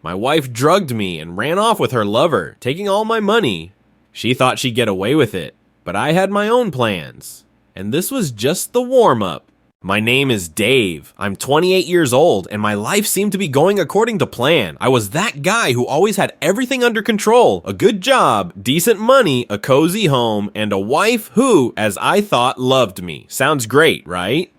My wife drugged me and ran off with her lover, taking all my money. She thought she'd get away with it, but I had my own plans. And this was just the warm-up. My name is Dave. I'm 28 years old, and my life seemed to be going according to plan. I was that guy who always had everything under control, a good job, decent money, a cozy home, and a wife who, as I thought, loved me. Sounds great, right?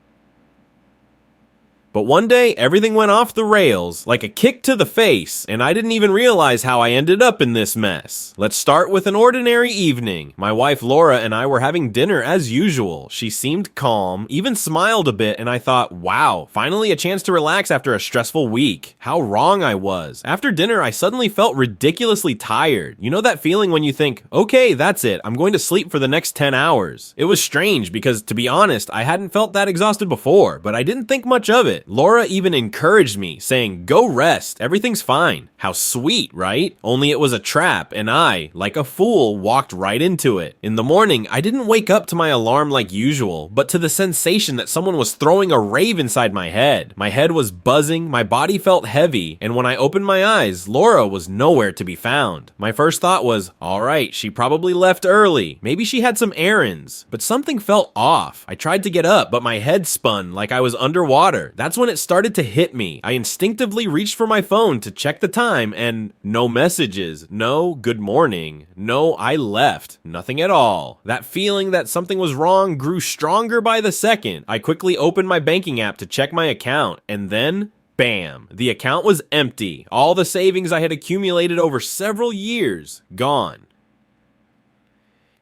But one day, everything went off the rails, like a kick to the face, and I didn't even realize how I ended up in this mess. Let's start with an ordinary evening. My wife Laura and I were having dinner as usual. She seemed calm, even smiled a bit, and I thought, wow, finally a chance to relax after a stressful week. How wrong I was. After dinner, I suddenly felt ridiculously tired. You know that feeling when you think, okay, that's it, I'm going to sleep for the next 10 hours. It was strange because, to be honest, I hadn't felt that exhausted before, but I didn't think much of it. Laura even encouraged me, saying, go rest, everything's fine. How sweet, right? Only it was a trap, and I, like a fool, walked right into it. In the morning, I didn't wake up to my alarm like usual, but to the sensation that someone was throwing a rave inside my head. My head was buzzing, my body felt heavy, and when I opened my eyes, Laura was nowhere to be found. My first thought was, alright, she probably left early. Maybe she had some errands, but something felt off. I tried to get up, but my head spun like I was underwater. That's when it started to hit me. I instinctively reached for my phone to check the time and no messages, no good morning, no I left, nothing at all. That feeling that something was wrong grew stronger by the second. I quickly opened my banking app to check my account and then bam, the account was empty. All the savings I had accumulated over several years, gone.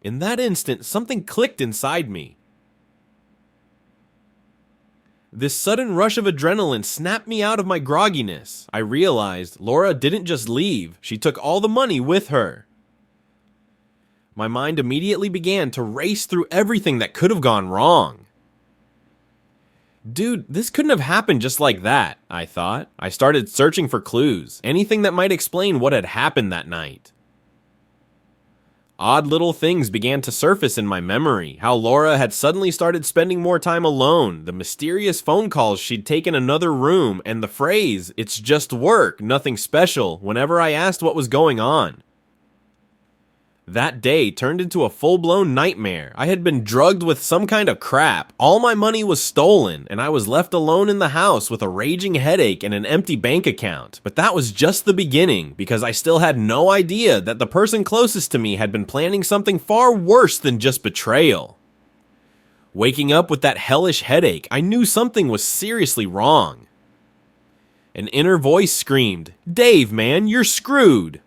In that instant, something clicked inside me. This sudden rush of adrenaline snapped me out of my grogginess. I realized Laura didn't just leave, she took all the money with her. My mind immediately began to race through everything that could have gone wrong. Dude, this couldn't have happened just like that, I thought. I started searching for clues, anything that might explain what had happened that night. Odd little things began to surface in my memory. How Laura had suddenly started spending more time alone, the mysterious phone calls she'd taken another room, and the phrase, "It's just work, nothing special," whenever I asked what was going on. That day turned into a full-blown nightmare. I had been drugged with some kind of crap. All my money was stolen, and I was left alone in the house with a raging headache and an empty bank account. But that was just the beginning, because I still had no idea that the person closest to me had been planning something far worse than just betrayal. Waking up with that hellish headache, I knew something was seriously wrong. An inner voice screamed, "Dave, man, you're screwed."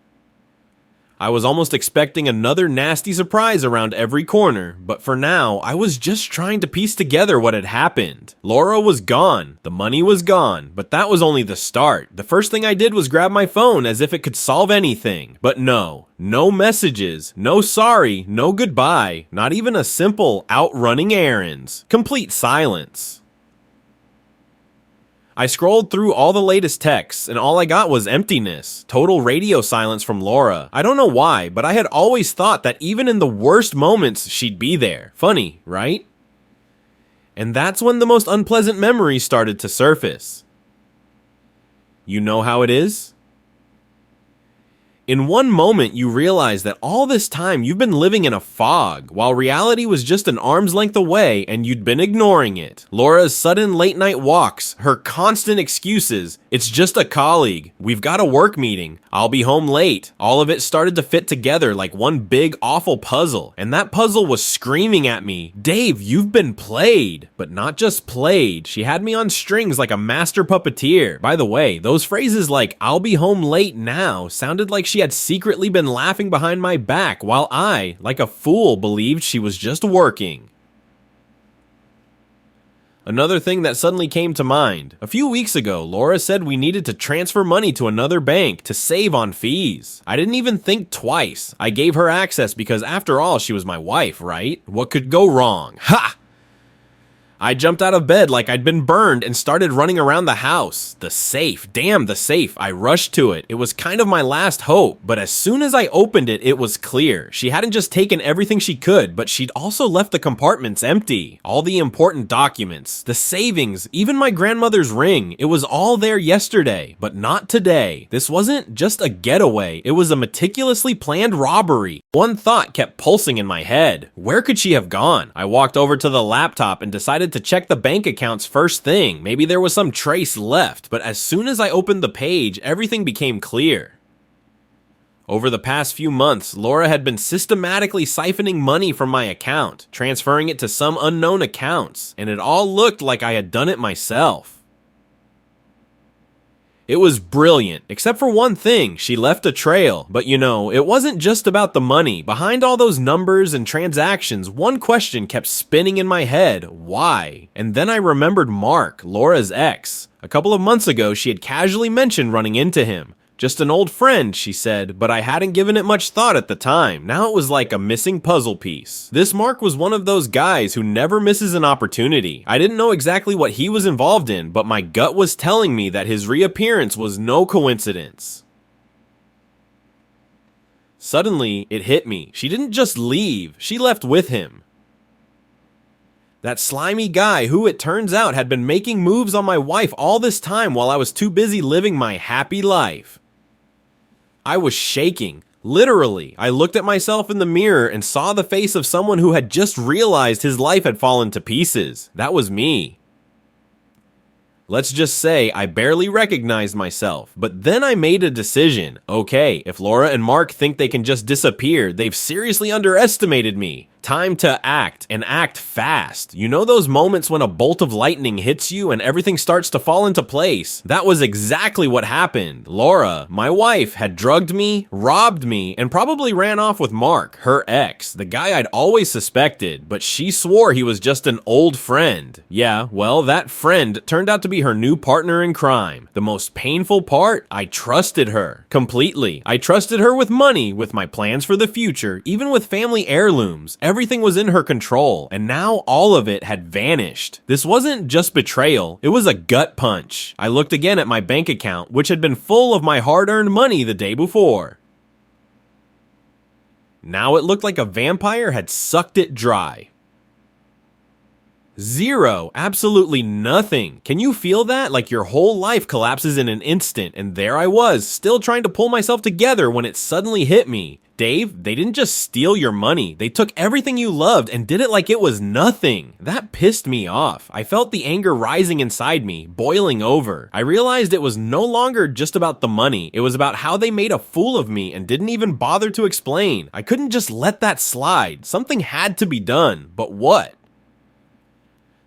I was almost expecting another nasty surprise around every corner, but for now, I was just trying to piece together what had happened. Laura was gone, the money was gone, but that was only the start. The first thing I did was grab my phone as if it could solve anything. But no messages, no sorry, no goodbye, not even a simple out running errands. Complete silence. I scrolled through all the latest texts, and all I got was emptiness. Total radio silence from Laura. I don't know why, but I had always thought that even in the worst moments, she'd be there. Funny, right? And that's when the most unpleasant memories started to surface. You know how it is? In one moment, you realize that all this time you've been living in a fog, while reality was just an arm's length away and you'd been ignoring it. Laura's sudden late night walks, her constant excuses, "It's just a colleague, we've got a work meeting, I'll be home late." All of it started to fit together like one big awful puzzle, and that puzzle was screaming at me, "Dave, you've been played." But not just played, she had me on strings like a master puppeteer. By the way, those phrases like "I'll be home late now" sounded like she had secretly been laughing behind my back while I, like a fool, believed she was just working. Another thing that suddenly came to mind. A few weeks ago, Laura said we needed to transfer money to another bank to save on fees. I didn't even think twice. I gave her access because after all, she was my wife, right? What could go wrong? Ha! I jumped out of bed like I'd been burned and started running around the house. The safe, damn the safe. I rushed to it. It was kind of my last hope, but as soon as I opened it, it was clear. She hadn't just taken everything she could, but she'd also left the compartments empty. All the important documents, the savings, even my grandmother's ring. It was all there yesterday, but not today. This wasn't just a getaway. It was a meticulously planned robbery. One thought kept pulsing in my head. Where could she have gone? I walked over to the laptop and decided to check the bank accounts first thing. Maybe there was some trace left, but as soon as I opened the page, everything became clear. Over the past few months, Laura had been systematically siphoning money from my account, transferring it to some unknown accounts, and it all looked like I had done it myself. It was brilliant, except for one thing, she left a trail. But you know, it wasn't just about the money. Behind all those numbers and transactions, one question kept spinning in my head: why? And then I remembered Mark, Laura's ex. A couple of months ago, she had casually mentioned running into him. Just an old friend, she said, but I hadn't given it much thought at the time. Now it was like a missing puzzle piece. This Mark was one of those guys who never misses an opportunity. I didn't know exactly what he was involved in, but my gut was telling me that his reappearance was no coincidence. Suddenly, it hit me. She didn't just leave, she left with him. That slimy guy who, it turns out, had been making moves on my wife all this time while I was too busy living my happy life. I was shaking. Literally, I looked at myself in the mirror and saw the face of someone who had just realized his life had fallen to pieces. That was me. Let's just say I barely recognized myself, but then I made a decision. Okay, if Laura and Mark think they can just disappear, they've seriously underestimated me. Time to act, and act fast. You know those moments when a bolt of lightning hits you and everything starts to fall into place? That was exactly what happened. Laura, my wife, had drugged me, robbed me, and probably ran off with Mark, her ex, the guy I'd always suspected, but she swore he was just an old friend. Yeah, well, that friend turned out to be her new partner in crime. The most painful part? I trusted her. Completely. I trusted her with money, with my plans for the future, even with family heirlooms. Everything was in her control, and now all of it had vanished. This wasn't just betrayal, it was a gut punch. I looked again at my bank account, which had been full of my hard-earned money the day before. Now it looked like a vampire had sucked it dry. Zero. Absolutely nothing. Can you feel that? Like your whole life collapses in an instant, and there I was, still trying to pull myself together when it suddenly hit me. Dave, they didn't just steal your money. They took everything you loved and did it like it was nothing. That pissed me off. I felt the anger rising inside me, boiling over. I realized it was no longer just about the money. It was about how they made a fool of me and didn't even bother to explain. I couldn't just let that slide. Something had to be done. But what?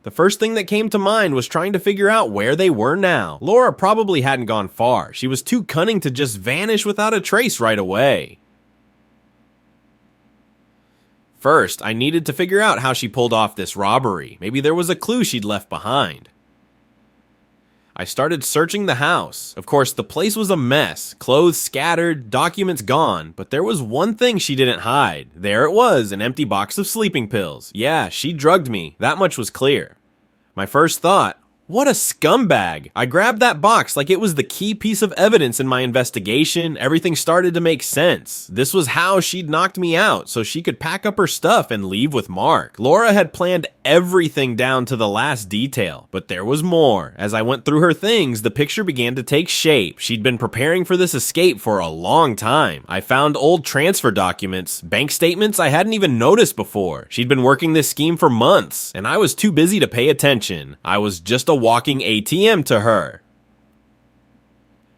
The first thing that came to mind was trying to figure out where they were now. Laura probably hadn't gone far. She was too cunning to just vanish without a trace right away. First, I needed to figure out how she pulled off this robbery. Maybe there was a clue she'd left behind. I started searching the house. Of course, the place was a mess. Clothes scattered, documents gone, but there was one thing she didn't hide. There it was, an empty box of sleeping pills. Yeah, she drugged me. That much was clear. My first thought, what a scumbag. I grabbed that box like it was the key piece of evidence in my investigation. Everything started to make sense. This was how she'd knocked me out so she could pack up her stuff and leave with Mark. Laura had planned everything down to the last detail, but there was more. As I went through her things, the picture began to take shape. She'd been preparing for this escape for a long time. I found old transfer documents, bank statements I hadn't even noticed before. She'd been working this scheme for months, and I was too busy to pay attention. I was just a walking ATM to her.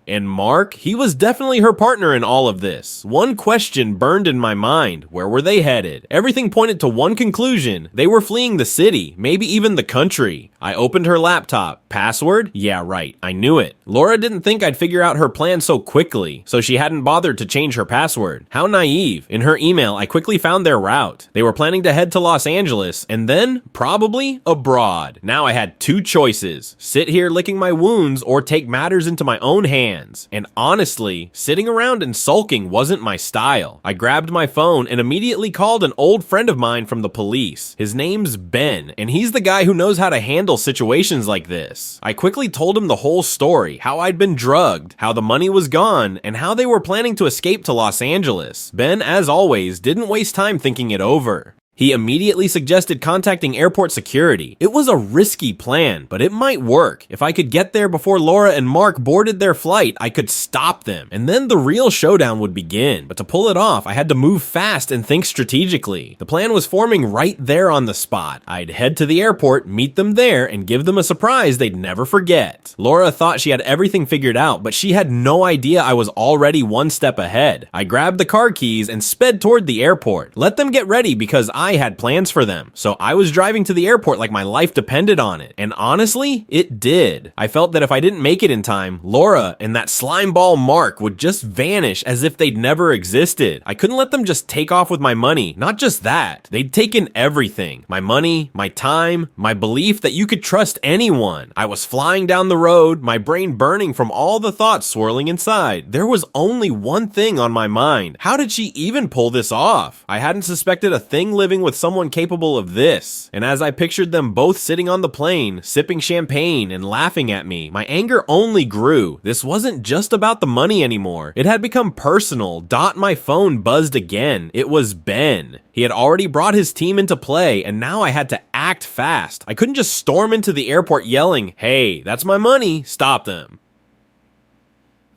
And Mark, he was definitely her partner in all of this. One question burned in my mind. Where were they headed? Everything pointed to one conclusion. They were fleeing the city, maybe even the country. I opened her laptop. Password? Yeah, right. I knew it. Laura didn't think I'd figure out her plan so quickly, so she hadn't bothered to change her password. How naive. In her email, I quickly found their route. They were planning to head to Los Angeles, and then, probably, abroad. Now I had two choices. Sit here licking my wounds, or take matters into my own hands. hands. And honestly, sitting around and sulking wasn't my style. I grabbed my phone and immediately called an old friend of mine from the police. His name's Ben, and he's the guy who knows how to handle situations like this. I quickly told him the whole story, how I'd been drugged, how the money was gone, and how they were planning to escape to Los Angeles. Ben, as always, didn't waste time thinking it over. He immediately suggested contacting airport security. It was a risky plan, but it might work. If I could get there before Laura and Mark boarded their flight, I could stop them, and then the real showdown would begin. But to pull it off, I had to move fast and think strategically. The plan was forming right there on the spot. I'd head to the airport, meet them there, and give them a surprise they'd never forget. Laura thought she had everything figured out, but she had no idea I was already one step ahead. I grabbed the car keys and sped toward the airport. Let them get ready because I had plans for them, so I was driving to the airport like my life depended on it, and honestly, it did. I felt that if I didn't make it in time, Laura and that slimeball Mark would just vanish as if they'd never existed. I couldn't let them just take off with my money. Not just that, they'd taken everything. My money, my time, my belief that you could trust anyone. I was flying down the road, my brain burning from all the thoughts swirling inside. There was only one thing on my mind. How did she even pull this off? I hadn't suspected a thing living with someone capable of this. And as I pictured them both sitting on the plane, sipping champagne and laughing at me, my anger only grew. This wasn't just about the money anymore. It had become personal. My phone buzzed again. It was Ben. He had already brought his team into play, and now I had to act fast. I couldn't just storm into the airport yelling, "Hey, that's my money, stop them."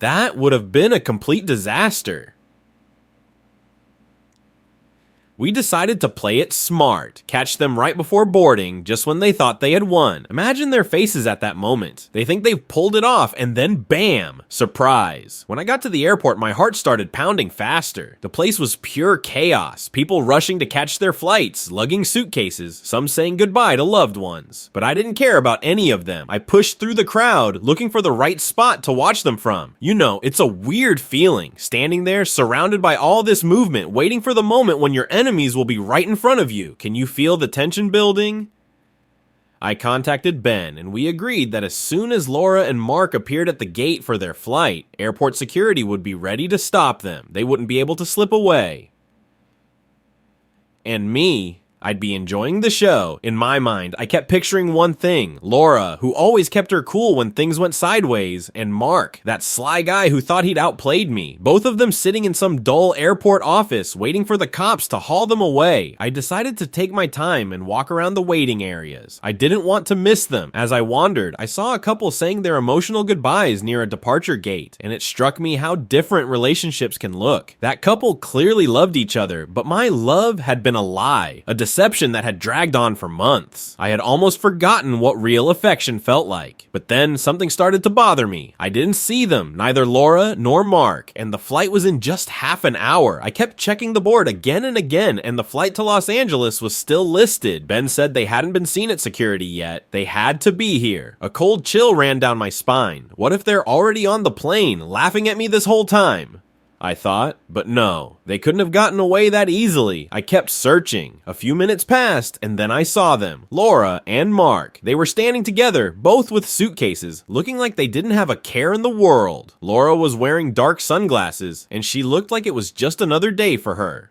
That would have been a complete disaster. We decided to play it smart, catch them right before boarding, just when they thought they had won. Imagine their faces at that moment. They think they've pulled it off, and then bam! Surprise. When I got to the airport, my heart started pounding faster. The place was pure chaos, people rushing to catch their flights, lugging suitcases, some saying goodbye to loved ones. But I didn't care about any of them. I pushed through the crowd, looking for the right spot to watch them from. You know, it's a weird feeling, standing there, surrounded by all this movement, waiting for the moment when your enemies will be right in front of you. Can you feel the tension building? I contacted Ben, and we agreed that as soon as Laura and Mark appeared at the gate for their flight, airport security would be ready to stop them. They wouldn't be able to slip away. And me, I'd be enjoying the show. In my mind, I kept picturing one thing: Laura, who always kept her cool when things went sideways, and Mark, that sly guy who thought he'd outplayed me. Both of them sitting in some dull airport office, waiting for the cops to haul them away. I decided to take my time and walk around the waiting areas. I didn't want to miss them. As I wandered, I saw a couple saying their emotional goodbyes near a departure gate, and it struck me how different relationships can look. That couple clearly loved each other, but my love had been a lie, a deception that had dragged on for months. I had almost forgotten what real affection felt like. But then something started to bother me. I didn't see them, neither Laura nor Mark, and the flight was in just half an hour. I kept checking the board again and again, and the flight to Los Angeles was still listed. Ben said they hadn't been seen at security yet. They had to be here. A cold chill ran down my spine. What if they're already on the plane, laughing at me this whole time? I thought, but no, they couldn't have gotten away that easily. I kept searching. A few minutes passed, and then I saw them, Laura and Mark. They were standing together, both with suitcases, looking like they didn't have a care in the world. Laura was wearing dark sunglasses, and she looked like it was just another day for her.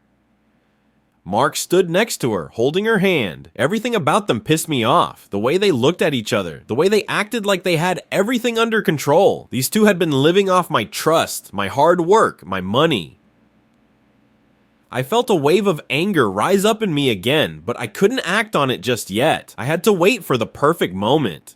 Mark stood next to her, holding her hand. Everything about them pissed me off. The way they looked at each other, the way they acted like they had everything under control. These two had been living off my trust, my hard work, my money. I felt a wave of anger rise up in me again, but I couldn't act on it just yet. I had to wait for the perfect moment.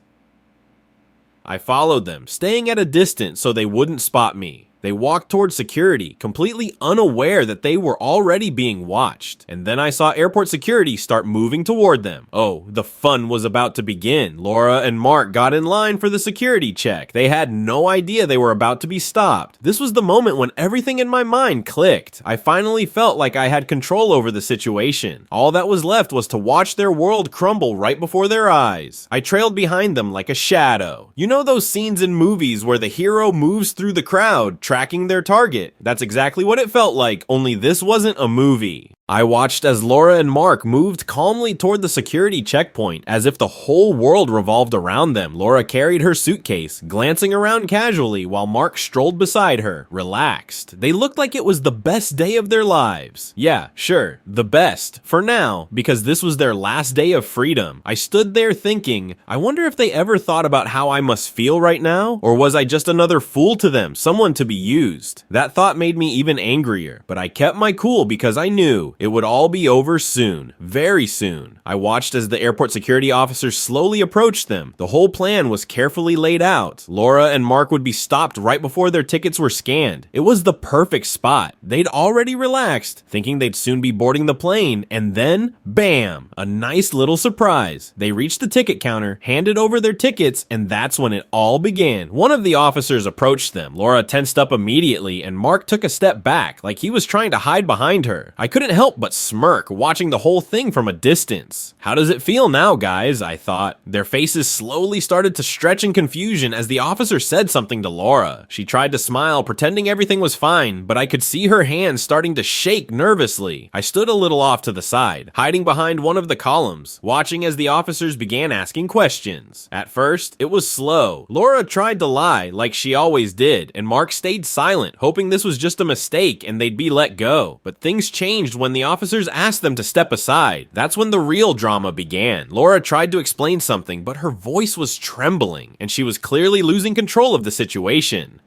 I followed them, staying at a distance so they wouldn't spot me. They walked towards security, completely unaware that they were already being watched. And then I saw airport security start moving toward them. Oh, the fun was about to begin. Laura and Mark got in line for the security check. They had no idea they were about to be stopped. This was the moment when everything in my mind clicked. I finally felt like I had control over the situation. All that was left was to watch their world crumble right before their eyes. I trailed behind them like a shadow. You know those scenes in movies where the hero moves through the crowd, tracking their target? That's exactly what it felt like, only this wasn't a movie. I watched as Laura and Mark moved calmly toward the security checkpoint, as if the whole world revolved around them. Laura carried her suitcase, glancing around casually, while Mark strolled beside her, relaxed. They looked like it was the best day of their lives. Yeah, sure, the best, for now, because this was their last day of freedom. I stood there thinking, I wonder if they ever thought about how I must feel right now? Or was I just another fool to them, someone to be used? That thought made me even angrier, but I kept my cool because I knew it would all be over soon, very soon. I watched as the airport security officers slowly approached them. The whole plan was carefully laid out. Laura and Mark would be stopped right before their tickets were scanned. It was the perfect spot. They'd already relaxed, thinking they'd soon be boarding the plane, and then, bam, a nice little surprise. They reached the ticket counter, handed over their tickets, and that's when it all began. One of the officers approached them. Laura tensed up immediately, and Mark took a step back, like he was trying to hide behind her. I couldn't help but smirk, watching the whole thing from a distance. How does it feel now, guys? I thought. Their faces slowly started to stretch in confusion as the officer said something to Laura. She tried to smile, pretending everything was fine, but I could see her hands starting to shake nervously. I stood a little off to the side, hiding behind one of the columns, watching as the officers began asking questions. At first, it was slow. Laura tried to lie, like she always did, and Mark stayed silent, hoping this was just a mistake and they'd be let go. But things changed when the officers asked them to step aside. That's when the real drama began. Laura tried to explain something, but her voice was trembling, and she was clearly losing control of the situation.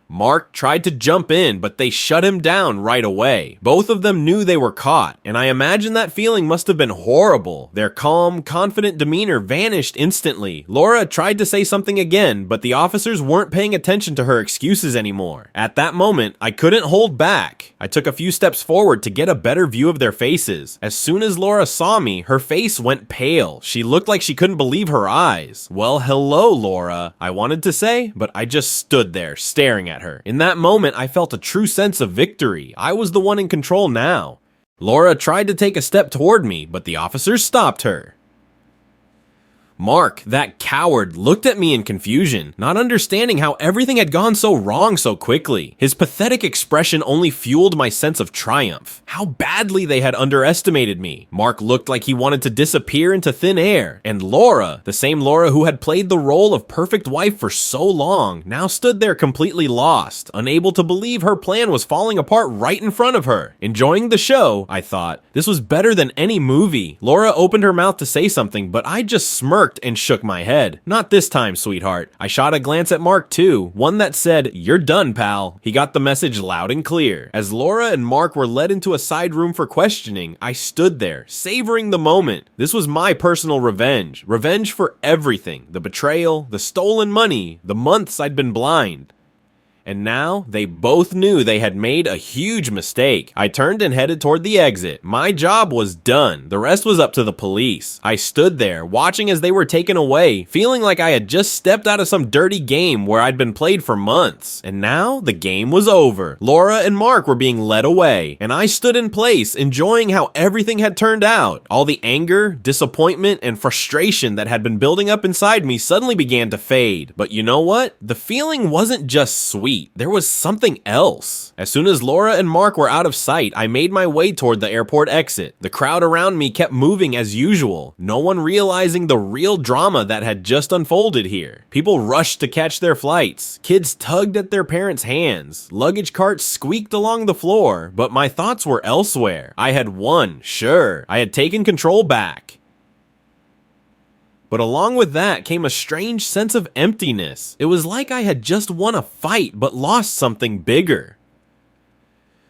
Mark tried to jump in, but they shut him down right away. Both of them knew they were caught, and I imagine that feeling must have been horrible. Their calm, confident demeanor vanished instantly. Laura tried to say something again, but the officers weren't paying attention to her excuses anymore. At that moment, I couldn't hold back. I took a few steps forward to get a better view of their faces. As soon as Laura saw me, her face went pale. She looked like she couldn't believe her eyes. Well, hello, Laura, I wanted to say, but I just stood there, staring at her. In that moment, I felt a true sense of victory. I was the one in control now. Laura tried to take a step toward me, but the officers stopped her. Mark, that coward, looked at me in confusion, not understanding how everything had gone so wrong so quickly. His pathetic expression only fueled my sense of triumph. How badly they had underestimated me. Mark looked like he wanted to disappear into thin air, and Laura, the same Laura who had played the role of perfect wife for so long, now stood there completely lost, unable to believe her plan was falling apart right in front of her. Enjoying the show, I thought. This was better than any movie. Laura opened her mouth to say something, but I just smirked and shook my head. Not this time, sweetheart. I shot a glance at Mark too, one that said, "You're done, pal." He got the message loud and clear. As Laura and Mark were led into a side room for questioning, I stood there, savoring the moment. This was my personal revenge. Revenge for everything. The betrayal, the stolen money, the months I'd been blind. And now, they both knew they had made a huge mistake. I turned and headed toward the exit. My job was done. The rest was up to the police. I stood there, watching as they were taken away, feeling like I had just stepped out of some dirty game where I'd been played for months. And now, the game was over. Laura and Mark were being led away, and I stood in place, enjoying how everything had turned out. All the anger, disappointment, and frustration that had been building up inside me suddenly began to fade. But you know what? The feeling wasn't just sweet. There was something else. As soon as Laura and Mark were out of sight, I made my way toward the airport exit. The crowd around me kept moving as usual, no one realizing the real drama that had just unfolded here. People rushed to catch their flights. Kids tugged at their parents' hands. Luggage carts squeaked along the floor, but my thoughts were elsewhere. I had won, sure. I had taken control back. But along with that came a strange sense of emptiness. It was like I had just won a fight but lost something bigger.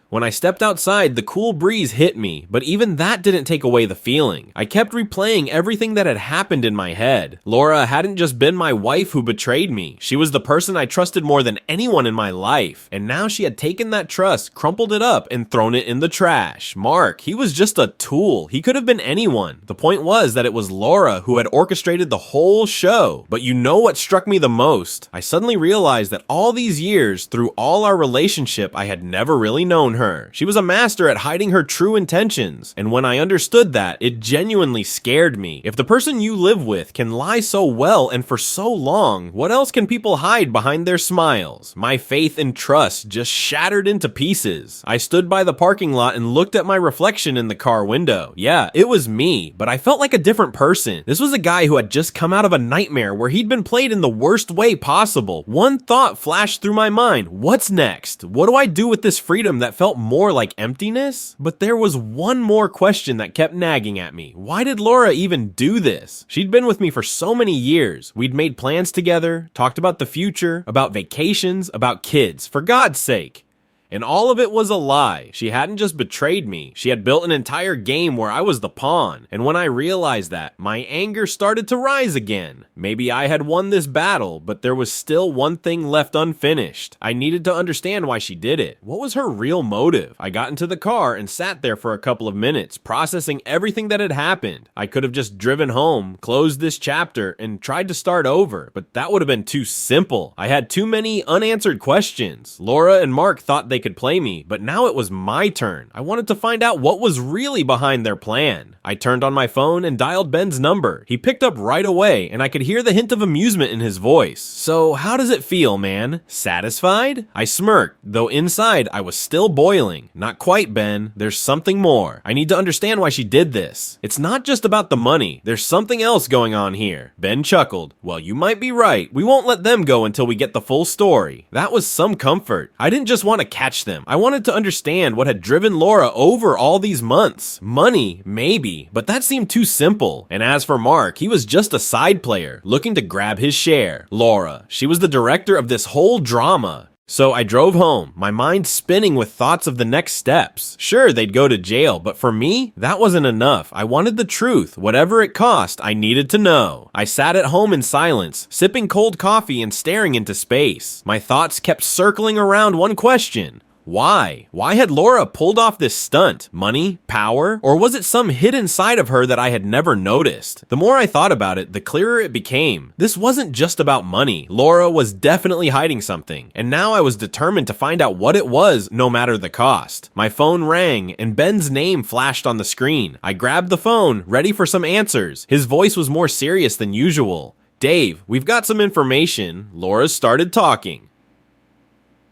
When I stepped outside, the cool breeze hit me, but even that didn't take away the feeling. I kept replaying everything that had happened in my head. Laura hadn't just been my wife who betrayed me. She was the person I trusted more than anyone in my life. And now she had taken that trust, crumpled it up, and thrown it in the trash. Mark, he was just a tool. He could have been anyone. The point was that it was Laura who had orchestrated the whole show. But you know what struck me the most? I suddenly realized that all these years, through all our relationship, I had never really known her. She was a master at hiding her true intentions, and when I understood that, it genuinely scared me. If the person you live with can lie so well and for so long, what else can people hide behind their smiles? My faith and trust just shattered into pieces. I stood by the parking lot and looked at my reflection in the car window. Yeah, it was me, but I felt like a different person. This was a guy who had just come out of a nightmare where he'd been played in the worst way possible. One thought flashed through my mind: what's next? What do I do with this freedom that felt more like emptiness? But there was one more question that kept nagging at me. Why did Laura even do this? She'd been with me for so many years. We'd made plans together, talked about the future, about vacations, about kids, for God's sake. And all of it was a lie. She hadn't just betrayed me, she had built an entire game where I was the pawn. And when I realized that, my anger started to rise again. Maybe I had won this battle, but there was still one thing left unfinished. I needed to understand why she did it. What was her real motive? I got into the car and sat there for a couple of minutes, processing everything that had happened. I could have just driven home, closed this chapter, and tried to start over, but that would have been too simple. I had too many unanswered questions. Laura and Mark thought they could play me, but now it was my turn. I wanted to find out what was really behind their plan. I turned on my phone and dialed Ben's number. He picked up right away, and I could hear the hint of amusement in his voice. So how does it feel, man? Satisfied? I smirked, though inside I was still boiling. Not quite, Ben. There's something more. I need to understand why she did this. It's not just about the money. There's something else going on here. Ben chuckled. Well, you might be right. We won't let them go until we get the full story. That was some comfort. I didn't just want to catch them. I wanted to understand what had driven Laura over all these months. Money, maybe, but that seemed too simple. And as for Mark, he was just a side player, looking to grab his share. Laura, she was the director of this whole drama. So I drove home, my mind spinning with thoughts of the next steps. Sure, they'd go to jail, but for me, that wasn't enough. I wanted the truth. Whatever it cost, I needed to know. I sat at home in silence, sipping cold coffee and staring into space. My thoughts kept circling around one question. Why? Why had Laura pulled off this stunt? Money? Power? Or was it some hidden side of her that I had never noticed? The more I thought about it, the clearer it became. This wasn't just about money. Laura was definitely hiding something, and now I was determined to find out what it was, no matter the cost. My phone rang, and Ben's name flashed on the screen. I grabbed the phone, ready for some answers. His voice was more serious than usual. Dave, we've got some information. Laura started talking.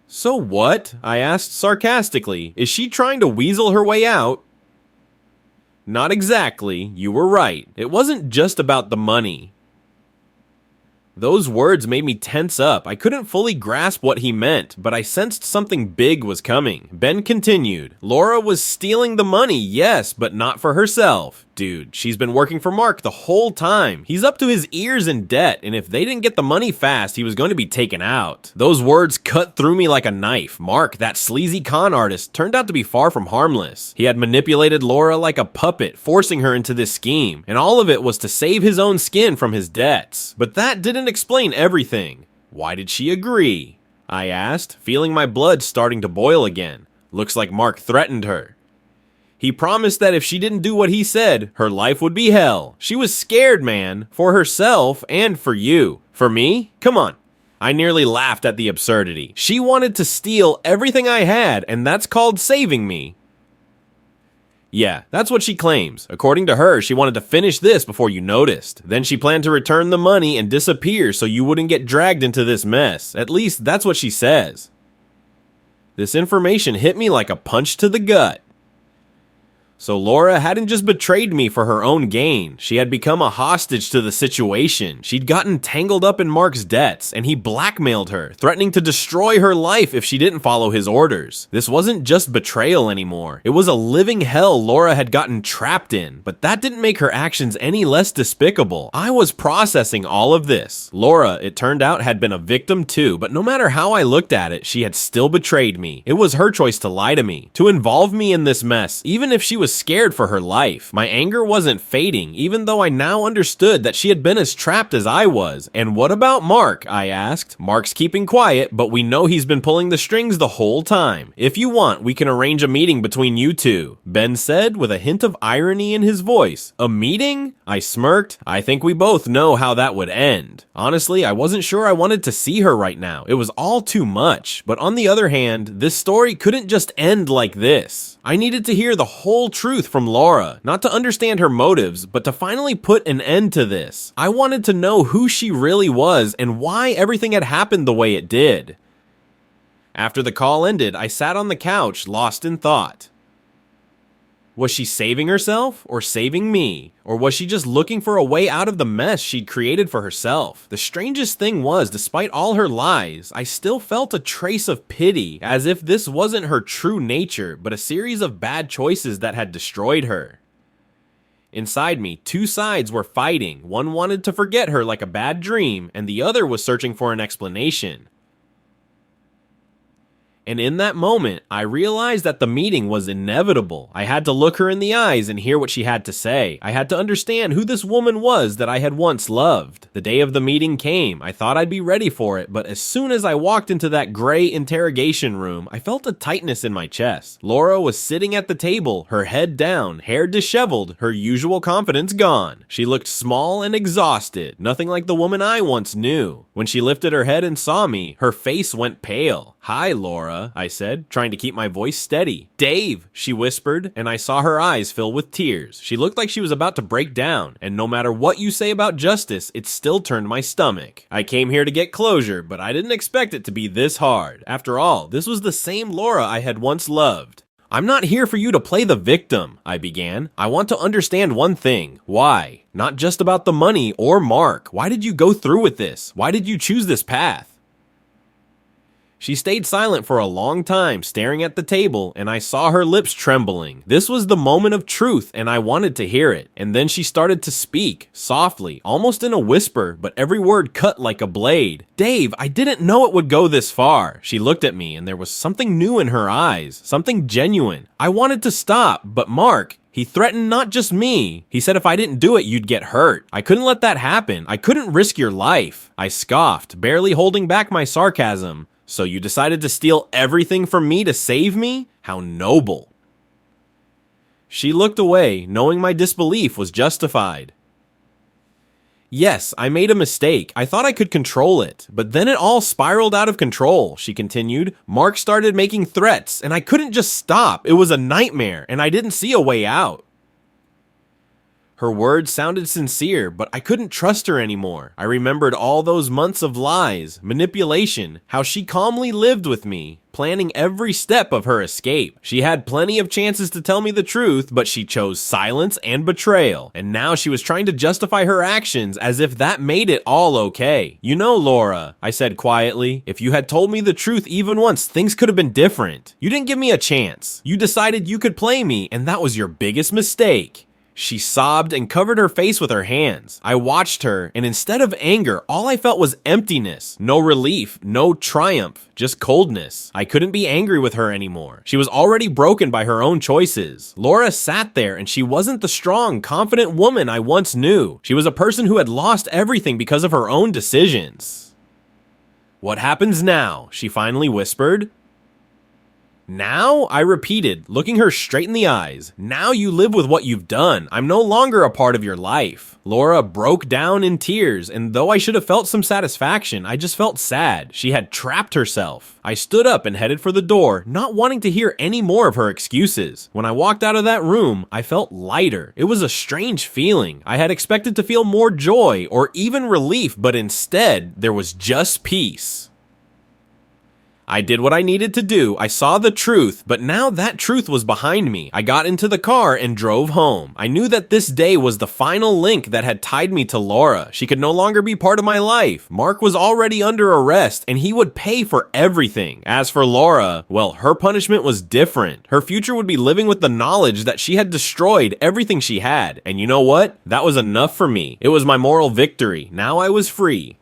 So what? I asked sarcastically. Is she trying to weasel her way out? Not exactly. You were right. It wasn't just about the money. Those words made me tense up. I couldn't fully grasp what he meant, but I sensed something big was coming. Ben continued. Laura was stealing the money, yes, but not for herself. Dude, she's been working for Mark the whole time. He's up to his ears in debt, and if they didn't get the money fast, he was going to be taken out. Those words cut through me like a knife. Mark, that sleazy con artist, turned out to be far from harmless. He had manipulated Laura like a puppet, forcing her into this scheme, and all of it was to save his own skin from his debts. But that didn't explain everything. Why did she agree? I asked, feeling my blood starting to boil again. Looks like Mark threatened her. He promised that if she didn't do what he said, her life would be hell. She was scared, man. For herself and for you. For me? Come on. I nearly laughed at the absurdity. She wanted to steal everything I had, and that's called saving me. Yeah, that's what she claims. According to her, she wanted to finish this before you noticed. Then she planned to return the money and disappear so you wouldn't get dragged into this mess. At least that's what she says. This information hit me like a punch to the gut. So Laura hadn't just betrayed me for her own gain. She had become a hostage to the situation. She'd gotten tangled up in Mark's debts, and he blackmailed her, threatening to destroy her life if she didn't follow his orders. This wasn't just betrayal anymore. It was a living hell Laura had gotten trapped in, but that didn't make her actions any less despicable. I was processing all of this. Laura, it turned out, had been a victim too, but no matter how I looked at it, she had still betrayed me. It was her choice to lie to me, to involve me in this mess, even if she was was scared for her life. My anger wasn't fading, even though I now understood that she had been as trapped as I was. And what about Mark? I asked. Mark's keeping quiet, but we know he's been pulling the strings the whole time. If you want, we can arrange a meeting between you two, Ben said with a hint of irony in his voice. A meeting? I smirked. I think we both know how that would end. Honestly, I wasn't sure I wanted to see her right now. It was all too much. But on the other hand, this story couldn't just end like this. I needed to hear the whole truth from Laura, not to understand her motives, but to finally put an end to this. I wanted to know who she really was and why everything had happened the way it did. After the call ended, I sat on the couch, lost in thought. Was she saving herself or saving me? Or was she just looking for a way out of the mess she'd created for herself? The strangest thing was, despite all her lies, I still felt a trace of pity, as if this wasn't her true nature, but a series of bad choices that had destroyed her. Inside me, two sides were fighting. One wanted to forget her like a bad dream, and the other was searching for an explanation. And in that moment, I realized that the meeting was inevitable. I had to look her in the eyes and hear what she had to say. I had to understand who this woman was that I had once loved. The day of the meeting came. I thought I'd be ready for it, but as soon as I walked into that gray interrogation room, I felt a tightness in my chest. Laura was sitting at the table, her head down, hair disheveled, her usual confidence gone. She looked small and exhausted, nothing like the woman I once knew. When she lifted her head and saw me, her face went pale. "Hi, Laura," I said, trying to keep my voice steady. "Dave," she whispered, and I saw her eyes fill with tears. She looked like she was about to break down, and no matter what you say about justice, it still turned my stomach. I came here to get closure, but I didn't expect it to be this hard. After all, this was the same Laura I had once loved. "I'm not here for you to play the victim," I began. "I want to understand one thing. Why? Not just about the money or Mark. Why did you go through with this? Why did you choose this path?" She stayed silent for a long time, staring at the table, and I saw her lips trembling. This was the moment of truth, and I wanted to hear it. And then she started to speak, softly, almost in a whisper, but every word cut like a blade. "Dave, I didn't know it would go this far." She looked at me, and there was something new in her eyes, something genuine. I wanted to stop, but Mark, he threatened not just me. He said if I didn't do it, you'd get hurt. I couldn't let that happen. I couldn't risk your life. I scoffed, barely holding back my sarcasm. "So you decided to steal everything from me to save me? How noble." She looked away, knowing my disbelief was justified. "Yes, I made a mistake. I thought I could control it. But then it all spiraled out of control," she continued. "Mark started making threats, and I couldn't just stop. It was a nightmare, and I didn't see a way out." Her words sounded sincere, but I couldn't trust her anymore. I remembered all those months of lies, manipulation, how she calmly lived with me, planning every step of her escape. She had plenty of chances to tell me the truth, but she chose silence and betrayal. And now she was trying to justify her actions as if that made it all okay. "You know, Laura," I said quietly, "if you had told me the truth even once, things could have been different. You didn't give me a chance. You decided you could play me, and that was your biggest mistake." She sobbed and covered her face with her hands. I watched her, and instead of anger, all I felt was emptiness. No relief, no triumph, just coldness. I couldn't be angry with her anymore. She was already broken by her own choices. Laura sat there, and she wasn't the strong, confident woman I once knew. She was a person who had lost everything because of her own decisions. "What happens now?" she finally whispered. "Now?" I repeated, looking her straight in the eyes. "Now you live with what you've done. I'm no longer a part of your life." Laura broke down in tears, and though I should have felt some satisfaction, I just felt sad. She had trapped herself. I stood up and headed for the door, not wanting to hear any more of her excuses. When I walked out of that room, I felt lighter. It was a strange feeling. I had expected to feel more joy or even relief, but instead, there was just peace. I did what I needed to do. I saw the truth, but now that truth was behind me. I got into the car and drove home. I knew that this day was the final link that had tied me to Laura. She could no longer be part of my life. Mark was already under arrest, and he would pay for everything. As for Laura, well, her punishment was different. Her future would be living with the knowledge that she had destroyed everything she had. And you know what? That was enough for me. It was my moral victory. Now I was free.